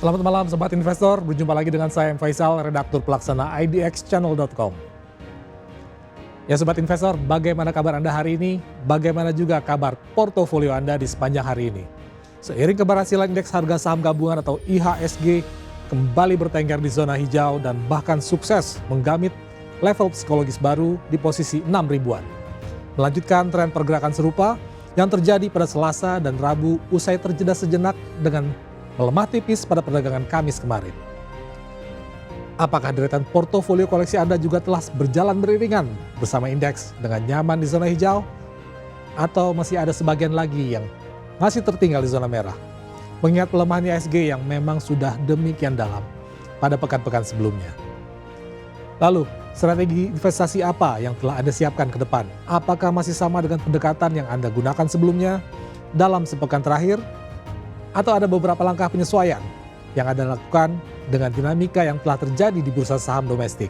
Selamat malam Sobat Investor, berjumpa lagi dengan saya M. Faisal, redaktur pelaksana idxchannel.com. Ya Sobat Investor, bagaimana kabar Anda hari ini? Bagaimana juga kabar portofolio Anda di sepanjang hari ini? Seiring keberhasilan indeks harga saham gabungan atau IHSG kembali bertengger di zona hijau dan bahkan sukses menggamit level psikologis baru di posisi 6 ribuan. Melanjutkan tren pergerakan serupa yang terjadi pada Selasa dan Rabu usai terjeda sejenak dengan melemah tipis pada perdagangan Kamis kemarin. Apakah deretan portofolio koleksi Anda juga telah berjalan beriringan bersama indeks dengan nyaman di zona hijau? Atau masih ada sebagian lagi yang masih tertinggal di zona merah? Mengingat pelemahan IHSG yang memang sudah demikian dalam pada pekan-pekan sebelumnya. Lalu, strategi investasi apa yang telah Anda siapkan ke depan? Apakah masih sama dengan pendekatan yang Anda gunakan sebelumnya dalam sepekan terakhir? Atau ada beberapa langkah penyesuaian yang Anda lakukan dengan dinamika yang telah terjadi di bursa saham domestik?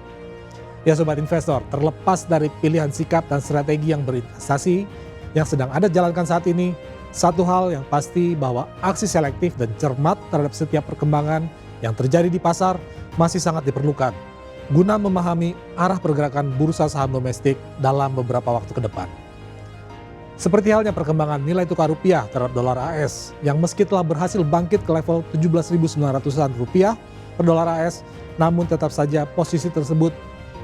Ya Sobat Investor, terlepas dari pilihan sikap dan strategi yang berinvestasi yang sedang Anda jalankan saat ini, satu hal yang pasti bahwa aksi selektif dan cermat terhadap setiap perkembangan yang terjadi di pasar masih sangat diperlukan guna memahami arah pergerakan bursa saham domestik dalam beberapa waktu ke depan. Seperti halnya perkembangan nilai tukar rupiah terhadap dolar AS yang meski telah berhasil bangkit ke level 17.900-an rupiah per dolar AS, namun tetap saja posisi tersebut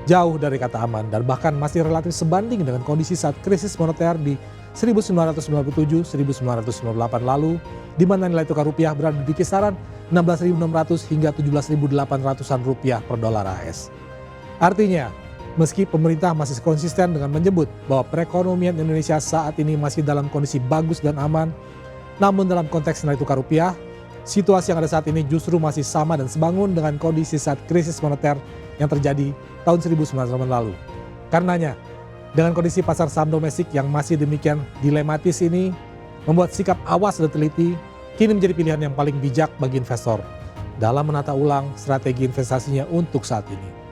jauh dari kata aman dan bahkan masih relatif sebanding dengan kondisi saat krisis moneter di 1997-1998 lalu, di mana nilai tukar rupiah berada di kisaran 16.600 hingga 17.800-an rupiah per dolar AS. Artinya, meski pemerintah masih konsisten dengan menyebut bahwa perekonomian Indonesia saat ini masih dalam kondisi bagus dan aman, namun dalam konteks nilai tukar rupiah, situasi yang ada saat ini justru masih sama dan sebangun dengan kondisi saat krisis moneter yang terjadi tahun 1998 lalu. Karenanya, dengan kondisi pasar saham domestik yang masih demikian dilematis ini, membuat sikap awas dan teliti kini menjadi pilihan yang paling bijak bagi investor dalam menata ulang strategi investasinya untuk saat ini.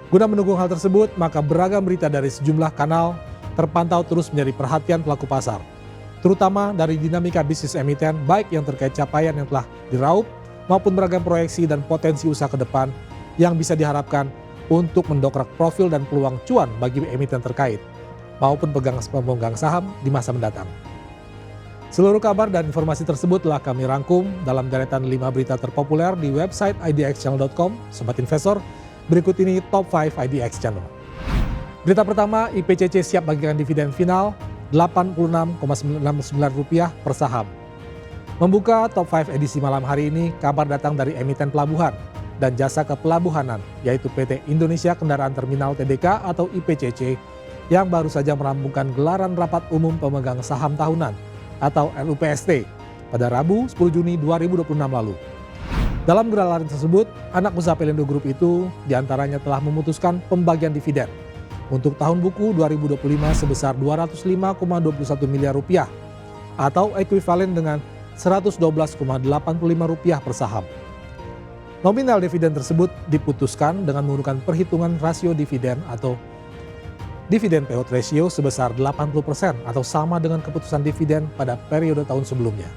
Guna mendukung hal tersebut, maka beragam berita dari sejumlah kanal terpantau terus menjadi perhatian pelaku pasar, terutama dari dinamika bisnis emiten baik yang terkait capaian yang telah diraup maupun beragam proyeksi dan potensi usaha ke depan yang bisa diharapkan untuk mendongkrak profil dan peluang cuan bagi emiten terkait maupun pemegang saham di masa mendatang. Seluruh kabar dan informasi tersebut telah kami rangkum dalam deretan 5 berita terpopuler di website idxchannel.com. Sobat Investor, berikut ini Top 5 IDX Channel. Berita pertama, IPCC siap bagikan dividen final Rp86,99 per saham. Membuka Top 5 edisi malam hari ini, kabar datang dari emiten pelabuhan dan jasa kepelabuhanan, yaitu PT Indonesia Kendaraan Terminal Tbk atau IPCC, yang baru saja merampungkan gelaran rapat umum pemegang saham tahunan atau RUPST pada Rabu 10 Juni 2026 lalu. Dalam gelaran tersebut, anak usaha Pelindo Group itu diantaranya telah memutuskan pembagian dividen untuk tahun buku 2025 sebesar Rp205,21 miliar atau ekuivalen dengan Rp112,85 per saham. Nominal dividen tersebut diputuskan dengan menggunakan perhitungan rasio dividen atau dividen payout ratio sebesar 80% atau sama dengan keputusan dividen pada periode tahun sebelumnya.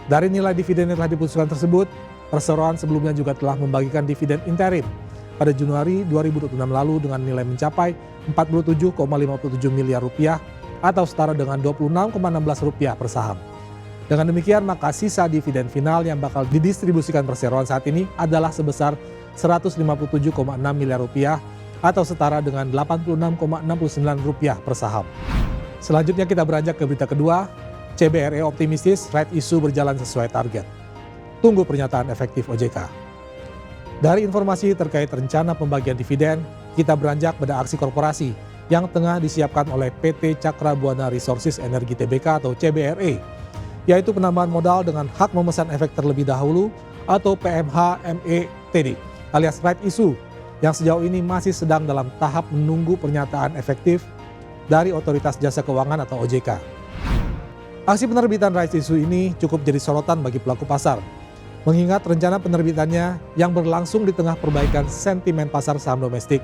Dari nilai dividen yang telah diputuskan tersebut, perseroan sebelumnya juga telah membagikan dividen interim pada Januari 2026 lalu dengan nilai mencapai Rp47,57 miliar atau setara dengan Rp26,16 per saham. Dengan demikian, maka sisa dividen final yang bakal didistribusikan perseroan saat ini adalah sebesar Rp157,6 miliar atau setara dengan Rp86,69 per saham. Selanjutnya kita beranjak ke berita kedua, CBRE optimistis right issue berjalan sesuai target. Tunggu pernyataan efektif OJK. Dari informasi terkait rencana pembagian dividen, kita beranjak pada aksi korporasi yang tengah disiapkan oleh PT Cakra Buana Resources Energi Tbk atau CBRE, yaitu penambahan modal dengan hak memesan efek terlebih dahulu atau PMH-METD alias right issue yang sejauh ini masih sedang dalam tahap menunggu pernyataan efektif dari Otoritas Jasa Keuangan atau OJK. Aksi penerbitan right issue ini cukup jadi sorotan bagi pelaku pasar, mengingat rencana penerbitannya yang berlangsung di tengah perbaikan sentimen pasar saham domestik.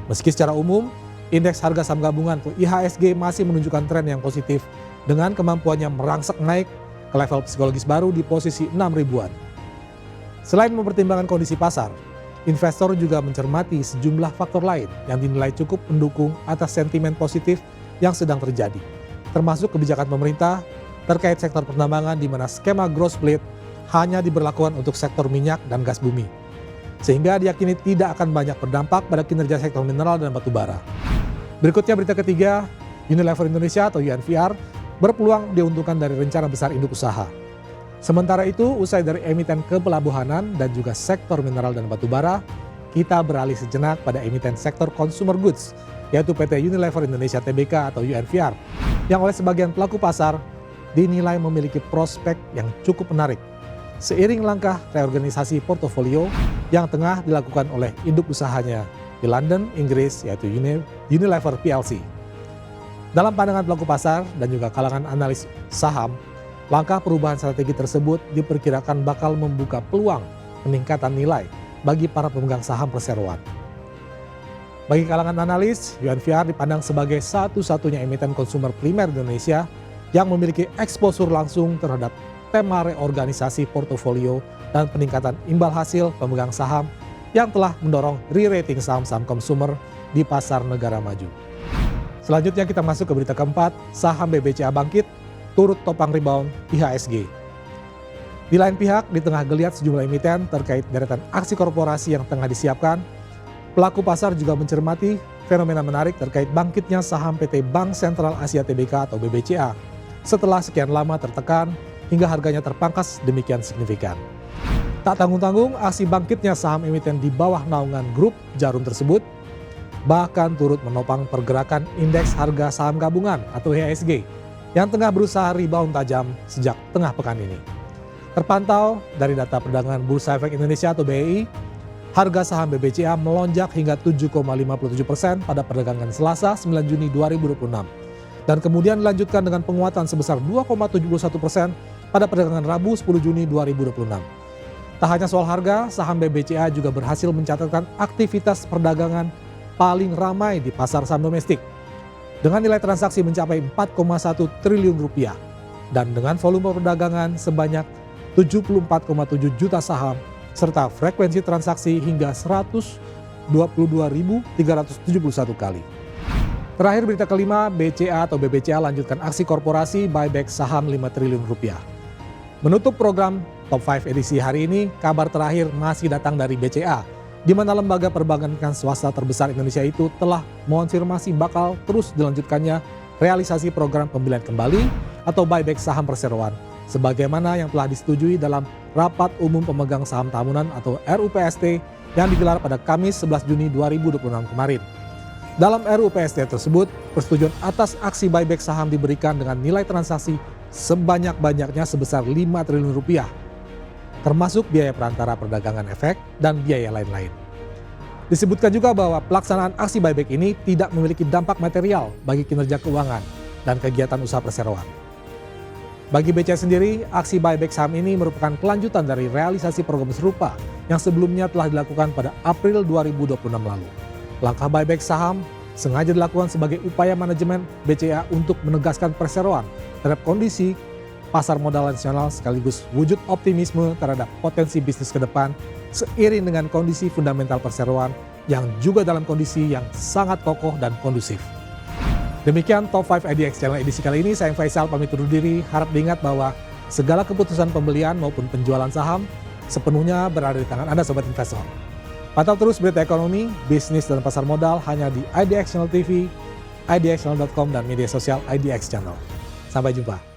Meski secara umum, indeks harga saham gabungan atau IHSG masih menunjukkan tren yang positif dengan kemampuannya merangsek naik ke level psikologis baru di posisi 6 ribuan. Selain mempertimbangkan kondisi pasar, investor juga mencermati sejumlah faktor lain yang dinilai cukup mendukung atas sentimen positif yang sedang terjadi, termasuk kebijakan pemerintah terkait sektor pertambangan di mana skema growth split hanya diberlakukan untuk sektor minyak dan gas bumi, sehingga diyakini tidak akan banyak berdampak pada kinerja sektor mineral dan batu bara. Berikutnya berita ketiga, Unilever Indonesia atau UNVR berpeluang diuntungkan dari rencana besar induk usaha. Sementara itu, usai dari emiten kepelabuhanan dan juga sektor mineral dan batu bara, kita beralih sejenak pada emiten sektor consumer goods, yaitu PT Unilever Indonesia Tbk atau UNVR, yang oleh sebagian pelaku pasar dinilai memiliki prospek yang cukup menarik, seiring langkah reorganisasi portofolio yang tengah dilakukan oleh induk usahanya di London, Inggris, yaitu Unilever PLC. Dalam pandangan pelaku pasar dan juga kalangan analis saham, langkah perubahan strategi tersebut diperkirakan bakal membuka peluang peningkatan nilai bagi para pemegang saham perseroan. Bagi kalangan analis, UNVR dipandang sebagai satu-satunya emiten konsumer primer di Indonesia yang memiliki eksposur langsung terhadap tema reorganisasi portofolio dan peningkatan imbal hasil pemegang saham yang telah mendorong re-rating saham-saham konsumer di pasar negara maju. Selanjutnya kita masuk ke berita keempat, saham BBCA bangkit, turut topang rebound IHSG. Di lain pihak, di tengah geliat sejumlah emiten terkait deretan aksi korporasi yang tengah disiapkan, pelaku pasar juga mencermati fenomena menarik terkait bangkitnya saham PT Bank Sentral Asia Tbk atau BBCA setelah sekian lama tertekan hingga harganya terpangkas demikian signifikan. Tak tanggung-tanggung, aksi bangkitnya saham emiten di bawah naungan grup Jarum tersebut bahkan turut menopang pergerakan indeks harga saham gabungan atau IHSG yang tengah berusaha rebound tajam sejak tengah pekan ini. Terpantau dari data perdagangan Bursa Efek Indonesia atau BEI, harga saham BBCA melonjak hingga 7,57% pada perdagangan Selasa 9 Juni 2026 dan kemudian dilanjutkan dengan penguatan sebesar 2,71% pada perdagangan Rabu 10 Juni 2026. Tak hanya soal harga, saham BBCA juga berhasil mencatatkan aktivitas perdagangan paling ramai di pasar saham domestik dengan nilai transaksi mencapai 4,1 triliun rupiah dan dengan volume perdagangan sebanyak 74,7 juta saham serta frekuensi transaksi hingga 122.371 kali. Terakhir berita kelima, BCA atau BBCA lanjutkan aksi korporasi buyback saham 5 triliun rupiah. Menutup program Top 5 edisi hari ini, kabar terakhir masih datang dari BCA, di mana lembaga perbankan swasta terbesar Indonesia itu telah mengonfirmasi bakal terus dilanjutkannya realisasi program pembelian kembali atau buyback saham perseroan, sebagaimana yang telah disetujui dalam Rapat Umum Pemegang Saham Tahunan atau RUPST yang digelar pada Kamis 11 Juni 2026 kemarin. Dalam RUPST tersebut, persetujuan atas aksi buyback saham diberikan dengan nilai transaksi sebanyak-banyaknya sebesar 5 triliun rupiah, termasuk biaya perantara perdagangan efek dan biaya lain-lain. Disebutkan juga bahwa pelaksanaan aksi buyback ini tidak memiliki dampak material bagi kinerja keuangan dan kegiatan usaha perseroan. Bagi BCA sendiri, aksi buyback saham ini merupakan kelanjutan dari realisasi program serupa yang sebelumnya telah dilakukan pada April 2026 lalu. Langkah buyback saham sengaja dilakukan sebagai upaya manajemen BCA untuk menegaskan perseroan terhadap kondisi pasar modal nasional sekaligus wujud optimisme terhadap potensi bisnis ke depan seiring dengan kondisi fundamental perseroan yang juga dalam kondisi yang sangat kokoh dan kondusif. Demikian Top 5 IDX Channel edisi kali ini, saya Faisal pamit undur diri, harap diingat bahwa segala keputusan pembelian maupun penjualan saham sepenuhnya berada di tangan Anda sobat investor. Pantau terus berita ekonomi, bisnis dan pasar modal hanya di IDX Channel TV, idxchannel.com dan media sosial IDX Channel. Sampai jumpa.